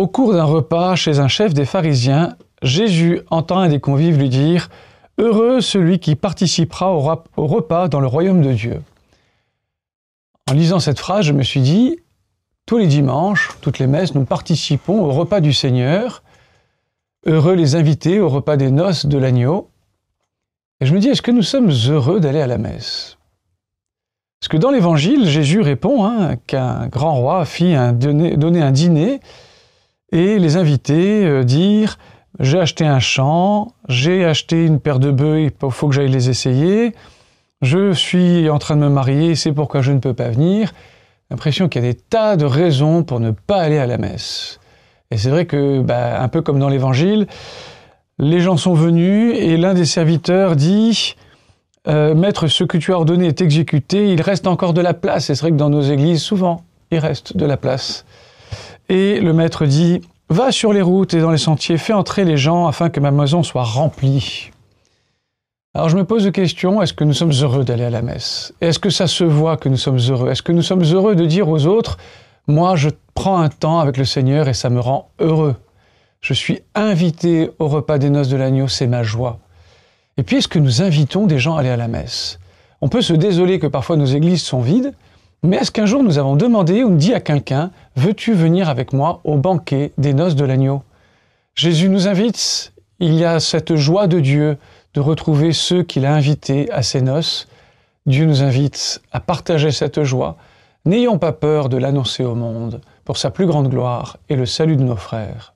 Au cours d'un repas chez un chef des pharisiens, Jésus entend un des convives lui dire « Heureux celui qui participera au repas dans le royaume de Dieu ». En lisant cette phrase, je me suis dit « Tous les dimanches, toutes les messes, nous participons au repas du Seigneur. Heureux les invités au repas des noces de l'agneau. » Et je me dis, est-ce que nous sommes heureux d'aller à la messe? Parce que dans l'Évangile, Jésus répond qu'un grand roi fit donner un dîner et les invités dirent « J'ai acheté un champ, j'ai acheté une paire de bœufs, il faut que j'aille les essayer, je suis en train de me marier, c'est pourquoi je ne peux pas venir. » L'impression qu'il y a des tas de raisons pour ne pas aller à la messe. Et c'est vrai que, un peu comme dans l'Évangile, les gens sont venus et l'un des serviteurs dit « Maître, ce que tu as ordonné est exécuté, il reste encore de la place. » Et c'est vrai que dans nos églises, souvent, il reste de la place. Et le maître dit « Va sur les routes et dans les sentiers, fais entrer les gens afin que ma maison soit remplie. » Alors je me pose la question, est-ce que nous sommes heureux d'aller à la messe? Est-ce que ça se voit que nous sommes heureux? Est-ce que nous sommes heureux de dire aux autres « Moi, je prends un temps avec le Seigneur et ça me rend heureux. Je suis invité au repas des noces de l'agneau, c'est ma joie. » Et puis, est-ce que nous invitons des gens à aller à la messe? On peut se désoler que parfois nos églises sont vides, mais est-ce qu'un jour nous avons demandé ou dit à quelqu'un « Veux-tu venir avec moi au banquet des noces de l'agneau » Jésus nous invite, il y a cette joie de Dieu de retrouver ceux qu'il a invités à ses noces. Dieu nous invite à partager cette joie. N'ayons pas peur de l'annoncer au monde pour sa plus grande gloire et le salut de nos frères.